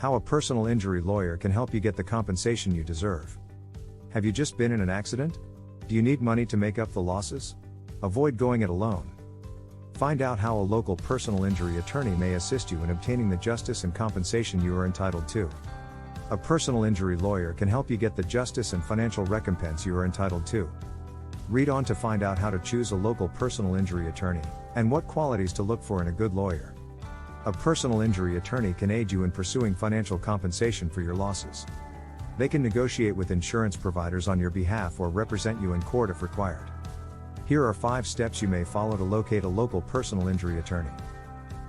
How a personal injury lawyer can help you get the compensation you deserve. Have you just been in an accident? Do you need money to make up the losses? Avoid going it alone. Find out how a local personal injury attorney may assist you in obtaining the justice and compensation you are entitled to. A personal injury lawyer can help you get the justice and financial recompense you are entitled to. Read on to find out how to choose a local personal injury attorney, and what qualities to look for in a good lawyer. A personal injury attorney can aid you in pursuing financial compensation for your losses. They can negotiate with insurance providers on your behalf or represent you in court if required. Here are 5 steps you may follow to locate a local personal injury attorney.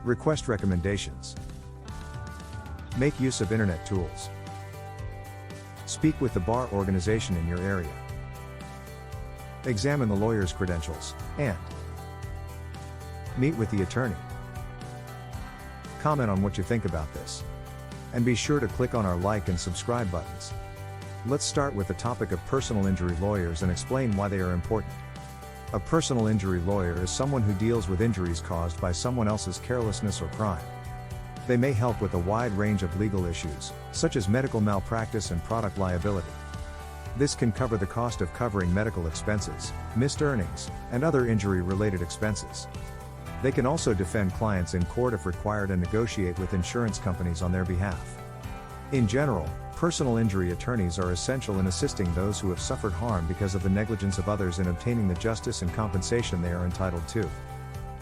Request recommendations. Make use of internet tools. Speak with the bar organization in your area. Examine the lawyer's credentials, and meet with the attorney. Comment on what you think about this. And be sure to click on our like and subscribe buttons. Let's start with the topic of personal injury lawyers and explain why they are important. A personal injury lawyer is someone who deals with injuries caused by someone else's carelessness or crime. They may help with a wide range of legal issues, such as medical malpractice and product liability. This can cover the cost of covering medical expenses, missed earnings, and other injury-related expenses. They can also defend clients in court if required and negotiate with insurance companies on their behalf. In general, personal injury attorneys are essential in assisting those who have suffered harm because of the negligence of others in obtaining the justice and compensation they are entitled to.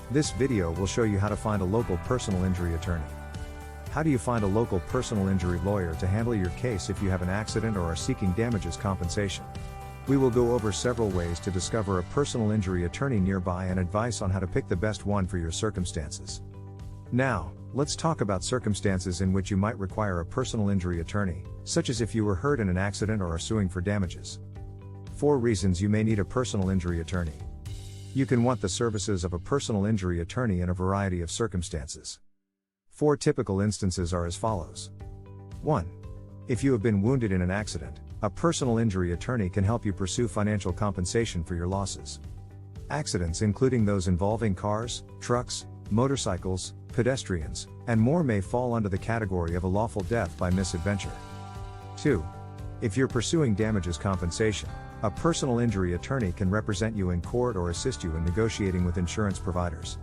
This video will show you how to find a local personal injury attorney. How do you find a local personal injury lawyer to handle your case if you have an accident or are seeking damages compensation? We will go over several ways to discover a personal injury attorney nearby and advice on how to pick the best one for your circumstances. Now, let's talk about circumstances in which you might require a personal injury attorney, such as if you were hurt in an accident or are suing for damages. 4 reasons you may need a personal injury attorney. You can want the services of a personal injury attorney in a variety of circumstances. 4 typical instances are as follows. 1. If you have been wounded in an accident, a personal injury attorney can help you pursue financial compensation for your losses. Accidents including those involving cars, trucks, motorcycles, pedestrians, and more may fall under the category of a lawful death by misadventure. 2. If you're pursuing damages compensation, a personal injury attorney can represent you in court or assist you in negotiating with insurance providers.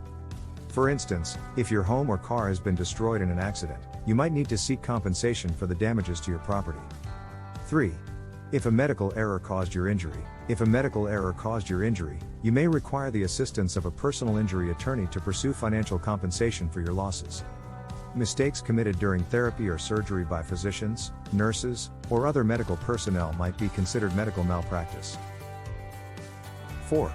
For instance, if your home or car has been destroyed in an accident, you might need to seek compensation for the damages to your property. 3. If a medical error caused your injury, you may require the assistance of a personal injury attorney to pursue financial compensation for your losses. Mistakes committed during therapy or surgery by physicians, nurses, or other medical personnel might be considered medical malpractice. 4.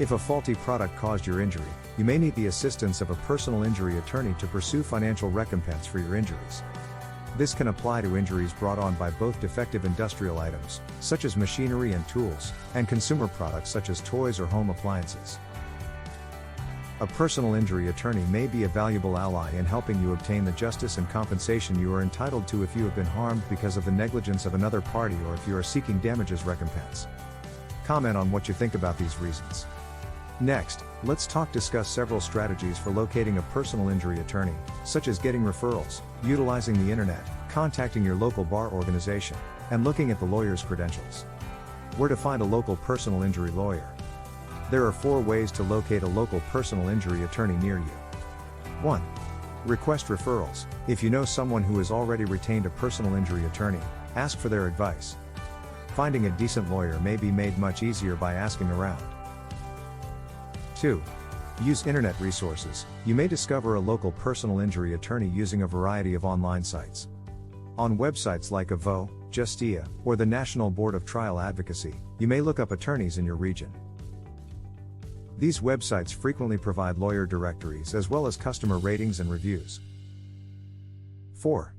If a faulty product caused your injury, you may need the assistance of a personal injury attorney to pursue financial recompense for your injuries. This can apply to injuries brought on by both defective industrial items, such as machinery and tools, and consumer products such as toys or home appliances. A personal injury attorney may be a valuable ally in helping you obtain the justice and compensation you are entitled to if you have been harmed because of the negligence of another party or if you are seeking damages recompense. Comment on what you think about these reasons. Next, let's discuss several strategies for locating a personal injury attorney, such as getting referrals, utilizing the internet, contacting your local bar organization, and looking at the lawyer's credentials. Where to find a local personal injury lawyer? There are 4 ways to locate a local personal injury attorney near you. 1. Request referrals. If you know someone who has already retained a personal injury attorney, ask for their advice. Finding a decent lawyer may be made much easier by asking around. 2. Use internet resources. You may discover a local personal injury attorney using a variety of online sites. On websites like Avo, Justia, or the National Board of Trial Advocacy, you may look up attorneys in your region. These websites frequently provide lawyer directories as well as customer ratings and reviews. 4.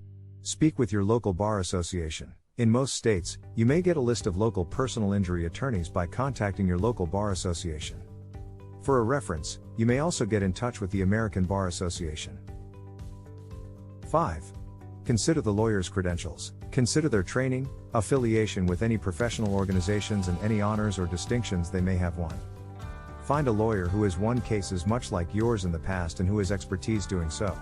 Speak with your local bar association. In most states, you may get a list of local personal injury attorneys by contacting your local bar association. For a reference, you may also get in touch with the American Bar Association. 5. Consider the lawyer's credentials. Consider their training, affiliation with any professional organizations and any honors or distinctions they may have won. Find a lawyer who has won cases much like yours in the past and who has expertise doing so.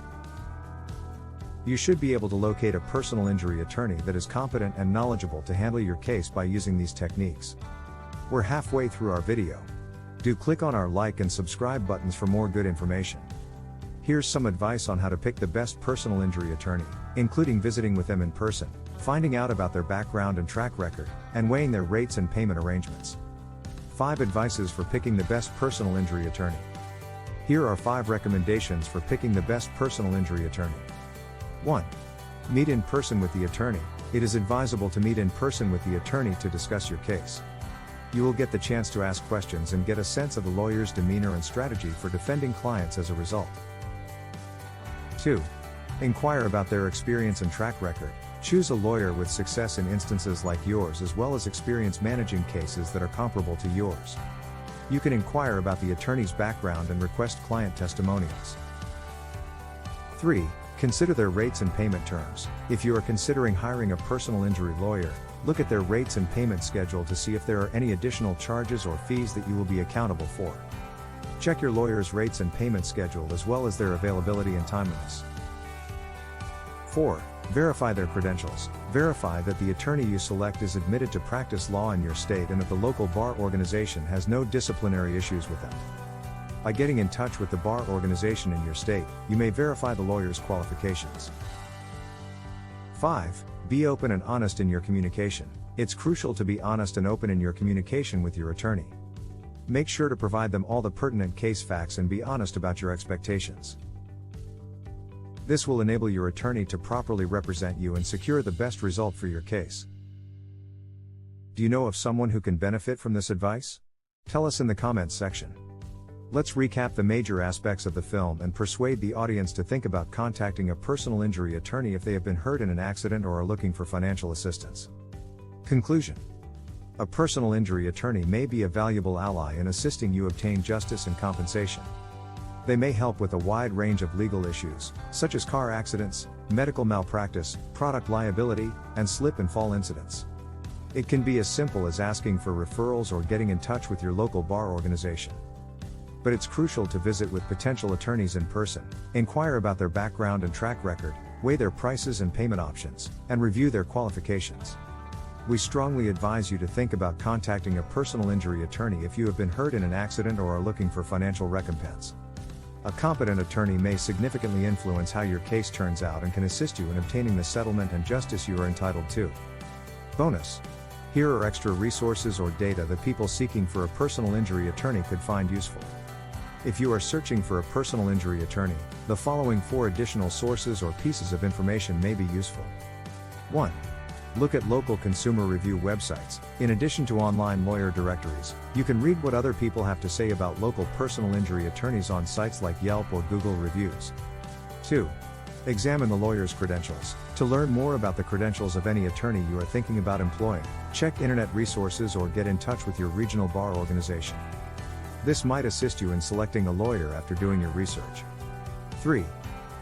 You should be able to locate a personal injury attorney that is competent and knowledgeable to handle your case by using these techniques. We're halfway through our video. Do click on our like and subscribe buttons for more good information. Here's some advice on how to pick the best personal injury attorney, including visiting with them in person, finding out about their background and track record, and weighing their rates and payment arrangements. 5 advices for picking the best personal injury attorney. Here are 5 recommendations for picking the best personal injury attorney. 1. Meet in person with the attorney. It is advisable to meet in person with the attorney to discuss your case. You will get the chance to ask questions and get a sense of the lawyer's demeanor and strategy for defending clients as a result. 2. Inquire about their experience and track record. Choose a lawyer with success in instances like yours as well as experience managing cases that are comparable to yours. You can inquire about the attorney's background and request client testimonials. 3. Consider their rates and payment terms. If you are considering hiring a personal injury lawyer, look at their rates and payment schedule to see if there are any additional charges or fees that you will be accountable for. Check your lawyer's rates and payment schedule as well as their availability and timeliness. 4. Verify their credentials. Verify that the attorney you select is admitted to practice law in your state and that the local bar organization has no disciplinary issues with them. By getting in touch with the bar organization in your state, you may verify the lawyer's qualifications. 5. Be open and honest in your communication. It's crucial to be honest and open in your communication with your attorney. Make sure to provide them all the pertinent case facts and be honest about your expectations. This will enable your attorney to properly represent you and secure the best result for your case. Do you know of someone who can benefit from this advice? Tell us in the comments section. Let's recap the major aspects of the film and persuade the audience to think about contacting a personal injury attorney if they have been hurt in an accident or are looking for financial assistance. Conclusion. A personal injury attorney may be a valuable ally in assisting you obtain justice and compensation. They may help with a wide range of legal issues, such as car accidents, medical malpractice, product liability, and slip and fall incidents. It can be as simple as asking for referrals or getting in touch with your local bar organization. But it's crucial to visit with potential attorneys in person, inquire about their background and track record, weigh their prices and payment options, and review their qualifications. We strongly advise you to think about contacting a personal injury attorney if you have been hurt in an accident or are looking for financial recompense. A competent attorney may significantly influence how your case turns out and can assist you in obtaining the settlement and justice you are entitled to. Bonus. Here are extra resources or data that people seeking for a personal injury attorney could find useful. If you are searching for a personal injury attorney, the following 4 additional sources or pieces of information may be useful. 1. Look at local consumer review websites. In addition to online lawyer directories, you can read what other people have to say about local personal injury attorneys on sites like Yelp or Google Reviews. 2. Examine the lawyer's credentials. To learn more about the credentials of any attorney you are thinking about employing, check internet resources or get in touch with your regional bar organization. This might assist you in selecting a lawyer after doing your research. 3.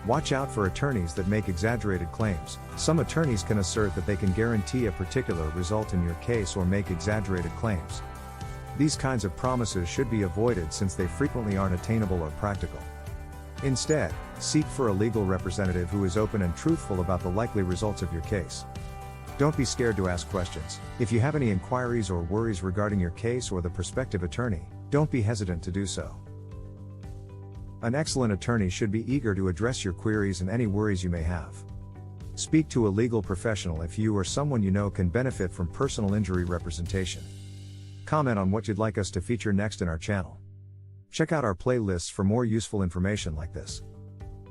Watch out for attorneys that make exaggerated claims. Some attorneys can assert that they can guarantee a particular result in your case or make exaggerated claims. These kinds of promises should be avoided since they frequently aren't attainable or practical. Instead, seek for a legal representative who is open and truthful about the likely results of your case. Don't be scared to ask questions. If you have any inquiries or worries regarding your case or the prospective attorney, don't be hesitant to do so. An excellent attorney should be eager to address your queries and any worries you may have. Speak to a legal professional if you or someone you know can benefit from personal injury representation. Comment on what you'd like us to feature next in our channel. Check out our playlists for more useful information like this.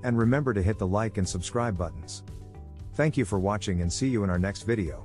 And remember to hit the like and subscribe buttons. Thank you for watching and see you in our next video.